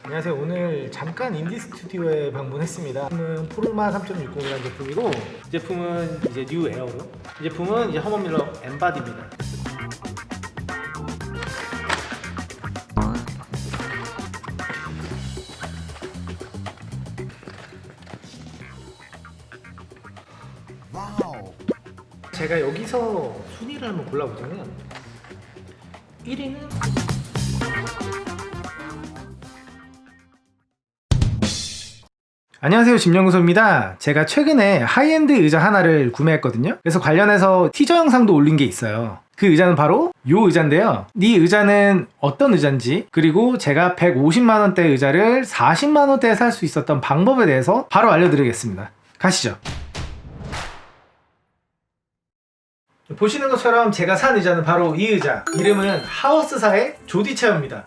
안녕하세요. 오늘 잠깐 인디 스튜디오에 방문했습니다. 제품은 포르마 3.60이라는 제품이고, 이 제품은 이제 뉴 에어로. 이 제품은 이제 허먼 밀러 엠바디입니다. 제가 여기서 순위를 한번 골라보자면 1위는 안녕하세요, 짐연구소입니다. 제가 최근에 하이엔드 의자 하나를 구매했거든요. 그래서 관련해서 티저 영상도 올린 게 있어요. 그 의자는 바로 이 의자인데요. 이 의자는 어떤 의자인지, 그리고 제가 150만원대 의자를 40만원대에 살 수 있었던 방법에 대해서 바로 알려드리겠습니다. 가시죠. 보시는 것처럼 제가 산 의자는 바로 이 의자. 이름은 하워스사의 조디 체어입니다.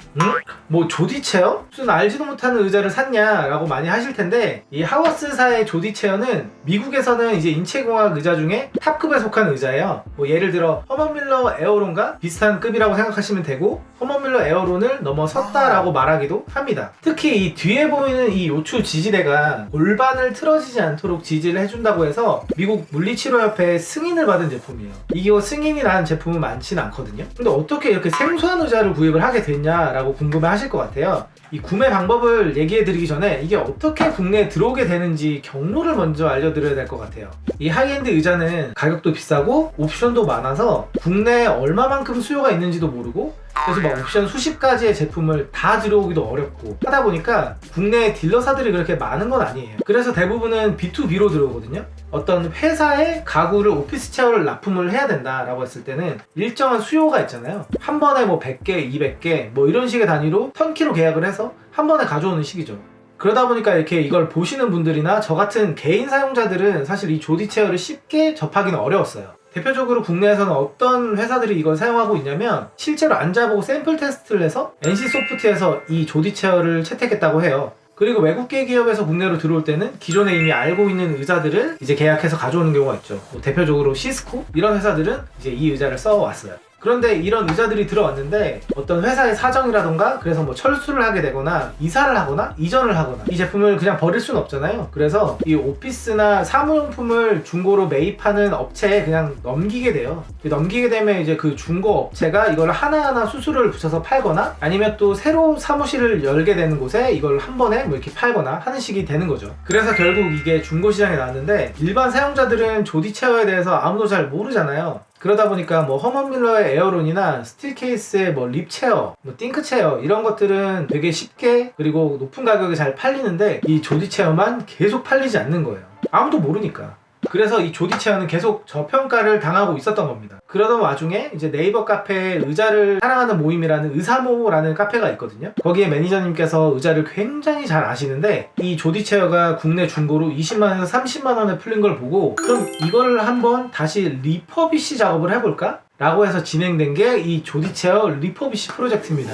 뭐 조디 체어? 무슨 알지도 못하는 의자를 샀냐 라고 많이 하실 텐데, 이 하워스사의 조디 체어는 미국에서는 이제 인체공학 의자 중에 탑급에 속한 의자예요. 뭐 예를 들어 허먼 밀러 에어론과 비슷한 급이라고 생각하시면 되고, 허먼 밀러 에어론을 넘어섰다라고 말하기도 합니다. 특히 이 뒤에 보이는 이 요추 지지대가 골반을 틀어지지 않도록 지지를 해준다고 해서 미국 물리치료협회의 승인을 받은 제품이에요. 이게 승인이 난 제품은 많지는 않거든요. 근데 어떻게 이렇게 생소한 의자를 구입을 하게 됐냐라고 궁금해 하실 것 같아요. 이 구매 방법을 얘기해 드리기 전에 이게 어떻게 국내에 들어오게 되는지 경로를 먼저 알려드려야 될 것 같아요. 이 하이엔드 의자는 가격도 비싸고 옵션도 많아서 국내에 얼마만큼 수요가 있는지도 모르고, 그래서 막 옵션 수십 가지의 제품을 다 들어오기도 어렵고 하다 보니까 국내 딜러사들이 그렇게 많은 건 아니에요. 그래서 대부분은 B2B로 들어오거든요. 어떤 회사에 가구를 오피스 체어를 납품을 해야 된다라고 했을 때는 일정한 수요가 있잖아요. 한 번에 뭐 100개, 200개 뭐 이런 식의 단위로 턴키로 계약을 해서 한 번에 가져오는 식이죠. 그러다 보니까 이렇게 이걸 보시는 분들이나 저 같은 개인 사용자들은 사실 이 조디 체어를 쉽게 접하기는 어려웠어요. 대표적으로 국내에서는 어떤 회사들이 이걸 사용하고 있냐면, 실제로 앉아보고 샘플 테스트를 해서 NC소프트에서 이 조디 체어를 채택했다고 해요. 그리고 외국계 기업에서 국내로 들어올 때는 기존에 이미 알고 있는 의자들을 이제 계약해서 가져오는 경우가 있죠. 뭐 대표적으로 시스코 이런 회사들은 이제 이 의자를 써왔어요. 그런데 이런 의자들이 들어왔는데 어떤 회사의 사정이라던가 그래서 뭐 철수를 하게 되거나 이사를 하거나 이전을 하거나 이 제품을 그냥 버릴 수는 없잖아요. 그래서 이 오피스나 사무용품을 중고로 매입하는 업체에 그냥 넘기게 돼요. 넘기게 되면 이제 그 중고 업체가 이걸 하나하나 수수료를 붙여서 팔거나, 아니면 또 새로 사무실을 열게 되는 곳에 이걸 한 번에 뭐 이렇게 팔거나 하는 식이 되는 거죠. 그래서 결국 이게 중고 시장에 나왔는데, 일반 사용자들은 조디 체어에 대해서 아무도 잘 모르잖아요. 그러다 보니까 뭐 허먼 밀러의 에어론이나 스틸 케이스의 뭐 립 체어, 뭐 띵크 체어 이런 것들은 되게 쉽게 그리고 높은 가격에 잘 팔리는데, 이 조디 체어만 계속 팔리지 않는 거예요. 아무도 모르니까. 그래서 이 조디 체어는 계속 저평가를 당하고 있었던 겁니다. 그러던 와중에 이제 네이버 카페에 의자를 사랑하는 모임이라는 의사모라는 카페가 있거든요. 거기에 매니저님께서 의자를 굉장히 잘 아시는데, 이 조디 체어가 국내 중고로 20만원에서 30만원에 풀린 걸 보고, 그럼 이걸 한번 다시 리퍼비시 작업을 해볼까? 라고 해서 진행된 게 이 조디 체어 리퍼비시 프로젝트입니다.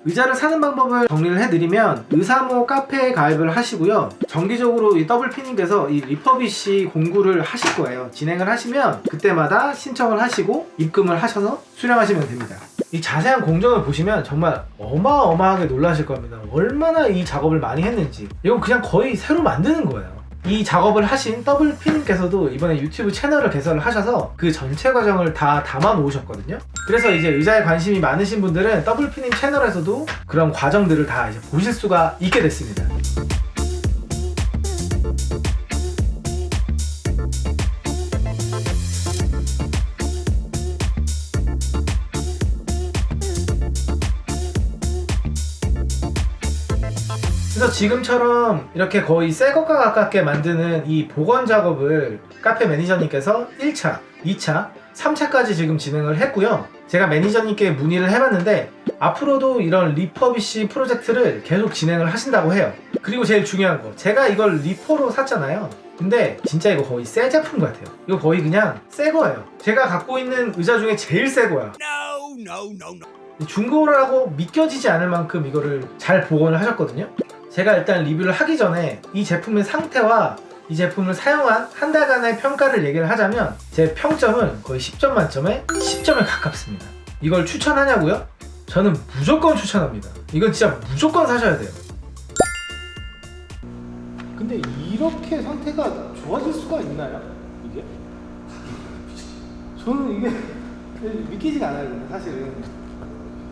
의자를 사는 방법을 정리를 해드리면, 의사모 카페에 가입을 하시고요. 정기적으로 이 더블피님께서 이 리퍼비시 공구를 하실 거예요. 진행을 하시면 그때마다 신청을 하시고 입금을 하셔서 수령하시면 됩니다. 이 자세한 공정을 보시면 정말 어마어마하게 놀라실 겁니다. 얼마나 이 작업을 많이 했는지. 이건 그냥 거의 새로 만드는 거예요. 이 작업을 하신 더블피님께서도 이번에 유튜브 채널을 개설을 하셔서 그 전체 과정을 다 담아 놓으셨거든요. 그래서 이제 의자에 관심이 많으신 분들은 더블피님 채널에서도 그런 과정들을 다 이제 보실 수가 있게 됐습니다. 그래서 지금처럼 이렇게 거의 새 것과 가깝게 만드는 이 복원 작업을 카페 매니저님께서 1차, 2차, 3차까지 지금 진행을 했고요. 제가 매니저님께 문의를 해봤는데 앞으로도 이런 리퍼비시 프로젝트를 계속 진행을 하신다고 해요. 그리고 제일 중요한 거, 제가 이걸 리퍼로 샀잖아요. 근데 진짜 이거 거의 새 제품 같아요. 이거 거의 그냥 새 거예요. 제가 갖고 있는 의자 중에 제일 새 거야. 중고라고 믿겨지지 않을 만큼 이거를 잘 복원을 하셨거든요. 제가 일단 리뷰를 하기 전에 이 제품의 상태와 이 제품을 사용한 한 달간의 평가를 얘기를 하자면, 제 평점은 거의 10점 만점에 10점에 가깝습니다. 이걸 추천하냐고요? 저는 무조건 추천합니다. 이건 진짜 무조건 사셔야 돼요. 근데 이렇게 상태가 좋아질 수가 있나요? 이게? 저는 이게 믿기지가 않아요. 근데 사실은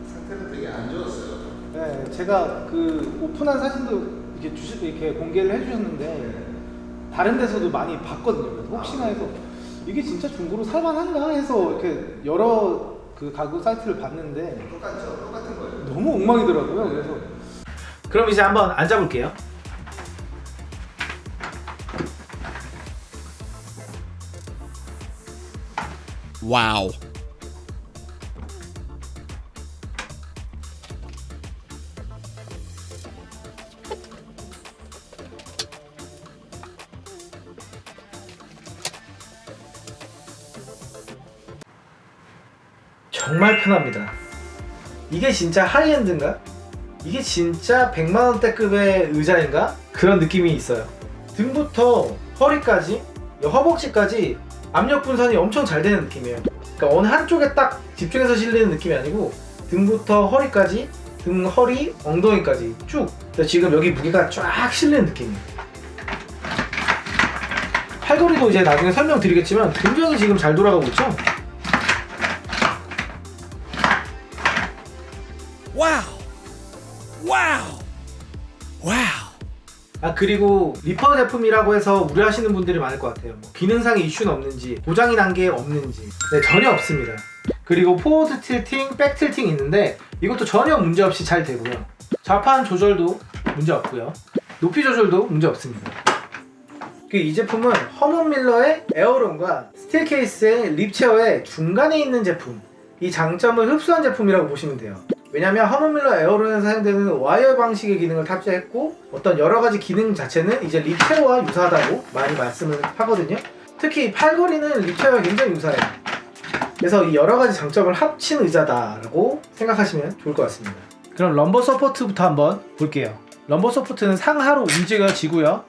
상태는 되게 안 좋았어요. 네, 제가 그 오픈한 사진도 이렇게 공개를 해주셨는데 다른 데서도 많이 봤거든요. 그래서 혹시나 해서 이게 진짜 중고로 살만한가 해서 이렇게 여러 그 가구 사이트를 봤는데 똑같죠? 똑같은 거예요. 너무 엉망이더라고요. 그래서 그럼 이제 한번 앉아볼게요. 와우. 정말 편합니다. 이게 진짜 하이엔드인가? 이게 진짜 100만원대급의 의자인가? 그런 느낌이 있어요. 등부터 허리까지, 허벅지까지 압력 분산이 엄청 잘 되는 느낌이에요. 그러니까 어느 한쪽에 딱 집중해서 실리는 느낌이 아니고 등부터 허리까지, 등, 허리, 엉덩이까지 쭉. 지금 여기 무게가 쫙 실리는 느낌이에요. 팔걸이도 이제 나중에 설명드리겠지만 굉장히 지금 잘 돌아가고 있죠? 와우. 와우. 와우. 아, 그리고 리퍼 제품이라고 해서 우려하시는 분들이 많을 것 같아요. 뭐 기능상의 이슈는 없는지, 고장이 난 게 없는지. 네, 전혀 없습니다. 그리고 포워드 틸팅, 백 틸팅이 있는데 이것도 전혀 문제 없이 잘 되고요. 좌판 조절도 문제 없고요. 높이 조절도 문제 없습니다. 이 제품은 허먼 밀러의 에어론과 스틸 케이스의 립 체어의 중간에 있는 제품, 이 장점을 흡수한 제품이라고 보시면 돼요. 왜냐면 허먼 밀러 에어론에서 사용되는 와이어 방식의 기능을 탑재했고 어떤 여러가지 기능 자체는 이제 립 체어와 유사하다고 많이 말씀을 하거든요. 특히 팔걸이는 립 체어와 굉장히 유사해요. 그래서 이 여러가지 장점을 합친 의자다라고 생각하시면 좋을 것 같습니다. 그럼 럼버 서포트부터 한번 볼게요. 럼버 서포트는 상하로 움직여지고요.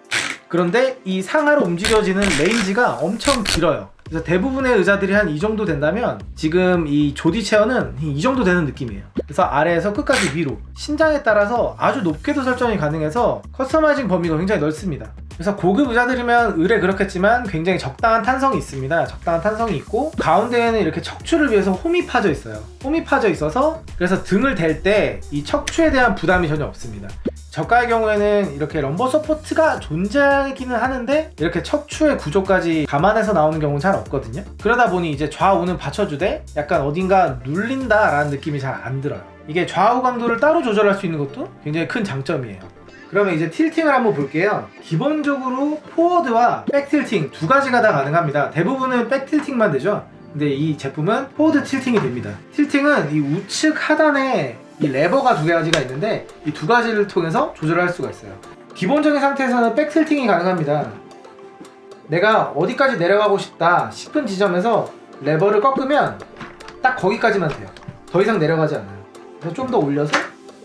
그런데 이 상하로 움직여지는 레인지가 엄청 길어요. 그래서 대부분의 의자들이 한 이 정도 된다면 지금 이 조디 체어는 이 정도 되는 느낌이에요. 그래서 아래에서 끝까지 위로, 신장에 따라서 아주 높게도 설정이 가능해서 커스터마이징 범위가 굉장히 넓습니다. 그래서 고급 의자들이면 의뢰 그렇겠지만 굉장히 적당한 탄성이 있습니다. 적당한 탄성이 있고 가운데에는 이렇게 척추를 위해서 홈이 파져 있어요. 홈이 파져 있어서 그래서 등을 댈 때 이 척추에 대한 부담이 전혀 없습니다. 저가의 경우에는 이렇게 럼버 서포트가 존재하기는 하는데 이렇게 척추의 구조까지 감안해서 나오는 경우는 잘 없거든요. 그러다 보니 이제 좌우는 받쳐주되 약간 어딘가 눌린다 라는 느낌이 잘 안 들어요. 이게 좌우 강도를 따로 조절할 수 있는 것도 굉장히 큰 장점이에요. 그러면 이제 틸팅을 한번 볼게요. 기본적으로 포워드와 백 틸팅 두 가지가 다 가능합니다. 대부분은 백 틸팅만 되죠. 근데 이 제품은 포워드 틸팅이 됩니다. 틸팅은 이 우측 하단에 이 레버가 두 가지가 있는데 이 두 가지를 통해서 조절할 수가 있어요. 기본적인 상태에서는 백 틸팅이 가능합니다. 내가 어디까지 내려가고 싶다 싶은 지점에서 레버를 꺾으면 딱 거기까지만 돼요. 더 이상 내려가지 않아요. 그래서 좀 더 올려서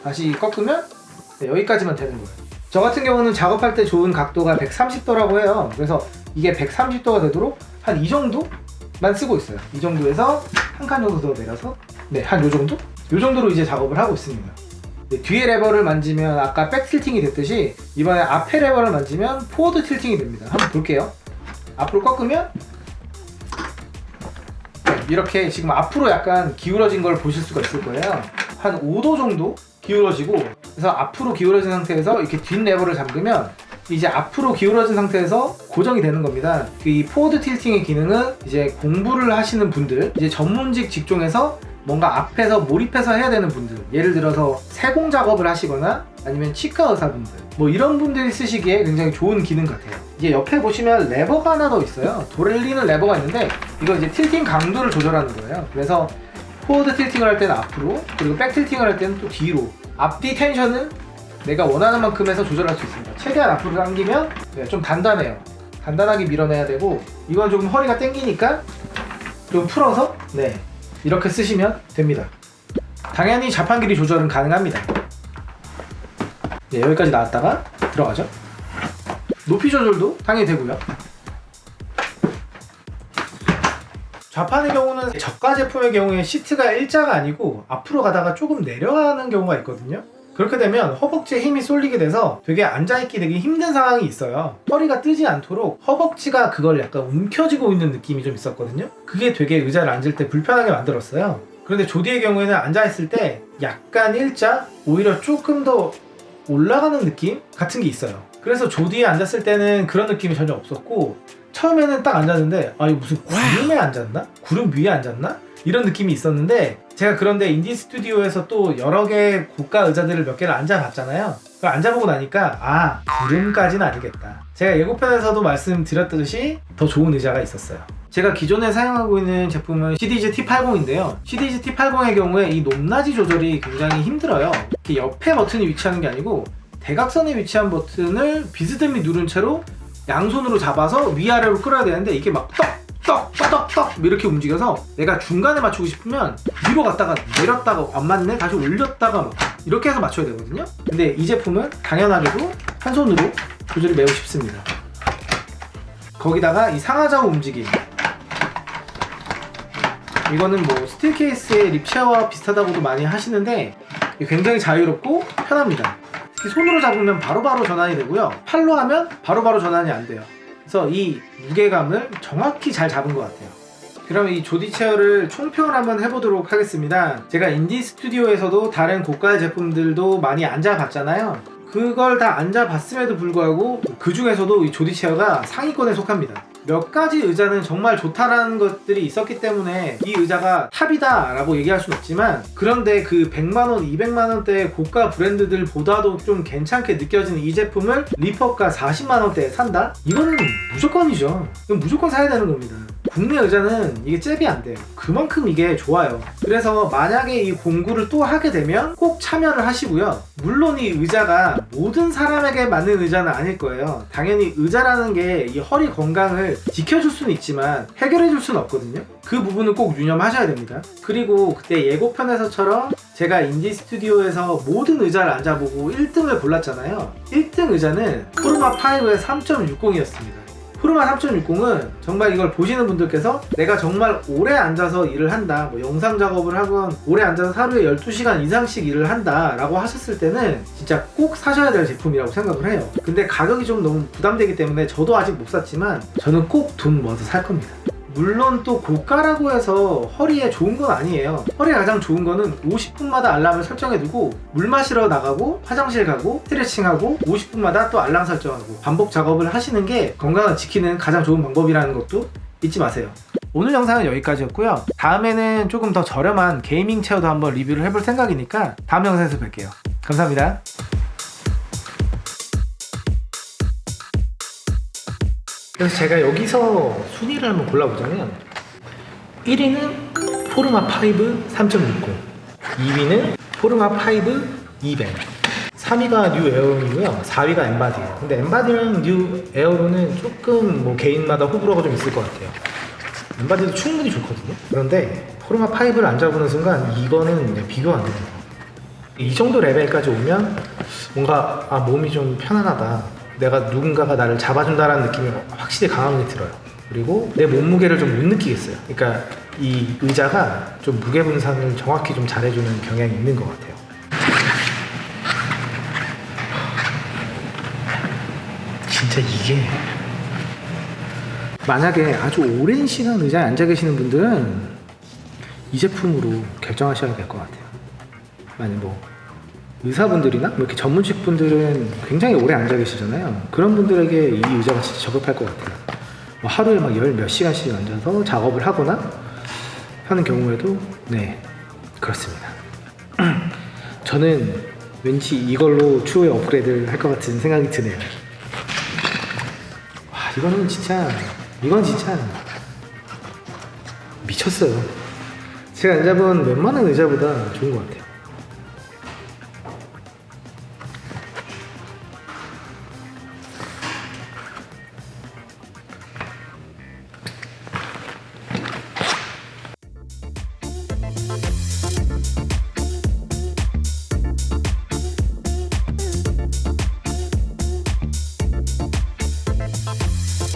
다시 꺾으면 네, 여기까지만 되는 거예요. 저 같은 경우는 작업할 때 좋은 각도가 130도라고 해요. 그래서 이게 130도가 되도록 한 이 정도만 쓰고 있어요. 이 정도에서 한 칸 정도 더 내려서 네, 한 요 정도? 요 정도로 이제 작업을 하고 있습니다. 네, 뒤에 레버를 만지면 아까 백 틸팅이 됐듯이 이번에 앞에 레버를 만지면 포워드 틸팅이 됩니다. 한번 볼게요. 앞으로 꺾으면 네, 이렇게 지금 앞으로 약간 기울어진 걸 보실 수가 있을 거예요. 한 5도 정도 기울어지고, 그래서 앞으로 기울어진 상태에서 이렇게 뒷 레버를 잠그면 이제 앞으로 기울어진 상태에서 고정이 되는 겁니다. 이 포워드 틸팅의 기능은 이제 공부를 하시는 분들, 이제 전문직 직종에서 뭔가 앞에서 몰입해서 해야 되는 분들, 예를 들어서 세공 작업을 하시거나 아니면 치과 의사분들, 뭐 이런 분들이 쓰시기에 굉장히 좋은 기능 같아요. 이제 옆에 보시면 레버가 하나 더 있어요. 돌리는 레버가 있는데 이거 이제 틸팅 강도를 조절하는 거예요. 그래서 포워드 틸팅을 할 때는 앞으로, 그리고 백 틸팅을 할 때는 또 뒤로, 앞뒤 텐션을 내가 원하는 만큼 해서 조절할 수 있습니다. 최대한 앞으로 당기면 네, 좀 단단해요. 단단하게 밀어내야 되고, 이건 조금 허리가 당기니까 좀 풀어서 네, 이렇게 쓰시면 됩니다. 당연히 자판 길이 조절은 가능합니다. 네, 여기까지 나왔다가 들어가죠. 높이 조절도 당연히 되고요. 좌판의 경우는 저가 제품의 경우에 시트가 일자가 아니고 앞으로 가다가 조금 내려가는 경우가 있거든요. 그렇게 되면 허벅지에 힘이 쏠리게 돼서 되게 앉아있기 되게 힘든 상황이 있어요. 허리가 뜨지 않도록 허벅지가 그걸 약간 움켜쥐고 있는 느낌이 좀 있었거든요. 그게 되게 의자를 앉을 때 불편하게 만들었어요. 그런데 조디의 경우에는 앉아있을 때 약간 일자, 오히려 조금 더 올라가는 느낌 같은 게 있어요. 그래서 조디에 앉았을 때는 그런 느낌이 전혀 없었고, 처음에는 딱 앉았는데 아 이거 무슨 구름에 앉았나? 구름 위에 앉았나? 이런 느낌이 있었는데, 제가 그런데 인디 스튜디오에서 또 여러 개의 고가 의자들을 몇 개를 앉아봤잖아요. 그걸 앉아보고 나니까 아, 구름까지는 아니겠다. 제가 예고편에서도 말씀드렸듯이 더 좋은 의자가 있었어요. 제가 기존에 사용하고 있는 제품은 CDJ T80인데요. CDJ T80의 경우에 이 높낮이 조절이 굉장히 힘들어요. 이렇게 옆에 버튼이 위치하는 게 아니고 대각선에 위치한 버튼을 비스듬히 누른 채로 양손으로 잡아서 위아래로 끌어야 되는데, 이게 막 떡 이렇게 움직여서 내가 중간에 맞추고 싶으면 위로 갔다가 내렸다가 안 맞네 다시 올렸다가 막 이렇게 해서 맞춰야 되거든요. 근데 이 제품은 당연하게도 한 손으로 조절이 매우 쉽습니다. 거기다가 이 상하좌우 움직임, 이거는 뭐 스틸 케이스의 립체어와 비슷하다고도 많이 하시는데 굉장히 자유롭고 편합니다. 특히 손으로 잡으면 바로바로 전환이 되고요, 팔로 하면 바로바로 전환이 안 돼요. 그래서 이 무게감을 정확히 잘 잡은 것 같아요. 그럼 이 조디 체어를 총평을 한번 해보도록 하겠습니다. 제가 인디 스튜디오에서도 다른 고가의 제품들도 많이 앉아봤잖아요. 그걸 다 앉아봤음에도 불구하고 그 중에서도 이 조디 체어가 상위권에 속합니다. 몇 가지 의자는 정말 좋다라는 것들이 있었기 때문에 이 의자가 탑이다 라고 얘기할 수는 없지만, 그런데 그 100만원, 200만원대의 고가 브랜드들보다도 좀 괜찮게 느껴지는 이 제품을 리퍼가 40만원대에 산다? 이거는 무조건이죠. 이건 무조건 사야 되는 겁니다. 국내 의자는 이게 잽이 안 돼요. 그만큼 이게 좋아요. 그래서 만약에 이 공구를 또 하게 되면 꼭 참여를 하시고요. 물론 이 의자가 모든 사람에게 맞는 의자는 아닐 거예요. 당연히 의자라는 게 이 허리 건강을 지켜줄 수는 있지만 해결해줄 수는 없거든요. 그 부분은 꼭 유념하셔야 됩니다. 그리고 그때 예고편에서처럼 제가 인디 스튜디오에서 모든 의자를 앉아보고 1등을 골랐잖아요. 1등 의자는 포르마5의 3.60이었습니다. 포르마 3.60은 정말 이걸 보시는 분들께서 내가 정말 오래 앉아서 일을 한다, 뭐 영상 작업을 하건 오래 앉아서 하루에 12시간 이상씩 일을 한다 라고 하셨을 때는 진짜 꼭 사셔야 될 제품이라고 생각을 해요. 근데 가격이 좀 너무 부담되기 때문에 저도 아직 못 샀지만 저는 꼭 돈 모아서 살 겁니다. 물론 또 고가라고 해서 허리에 좋은 건 아니에요. 허리에 가장 좋은 거는 50분마다 알람을 설정해두고 물 마시러 나가고 화장실 가고 스트레칭하고 50분마다 또 알람 설정하고 반복 작업을 하시는 게 건강을 지키는 가장 좋은 방법이라는 것도 잊지 마세요. 오늘 영상은 여기까지였고요. 다음에는 조금 더 저렴한 게이밍 체어도 한번 리뷰를 해볼 생각이니까 다음 영상에서 뵐게요. 감사합니다. 그래서 제가 여기서 순위를 한번 골라보자면 1위는 포르마 5 3.60, 2위는 포르마 5 200, 3위가 뉴 에어론이고요, 4위가 엠바디예요. 근데 엠바디랑 뉴 에어론은 조금 뭐 개인마다 호불호가 좀 있을 것 같아요. 엠바디도 충분히 좋거든요. 그런데 포르마 5를 앉아보는 순간 이거는 비교가 안 됩니다. 이 정도 레벨까지 오면 뭔가 몸이 좀 편안하다, 내가 누군가가 나를 잡아준다라는 느낌이 확실히 강하게 들어요. 그리고 내 몸무게를 좀 못 느끼겠어요. 그러니까 이 의자가 좀 무게 분산을 정확히 좀 잘해주는 경향이 있는 것 같아요. 진짜 이게 만약에 아주 오랜 시간 의자에 앉아 계시는 분들은 이 제품으로 결정하셔야 될 것 같아요. 만약 뭐 의사분들이나 뭐 이렇게 전문직 분들은 굉장히 오래 앉아 계시잖아요. 그런 분들에게 이 의자가 진짜 적합할 것 같아요. 뭐 하루에 막 열 몇 시간씩 앉아서 작업을 하거나 하는 경우에도 네, 그렇습니다. 저는 왠지 이걸로 추후에 업그레이드를 할 것 같은 생각이 드네요. 와, 이건 진짜 미쳤어요. 제가 앉아본 웬만한 의자보다 좋은 것 같아요.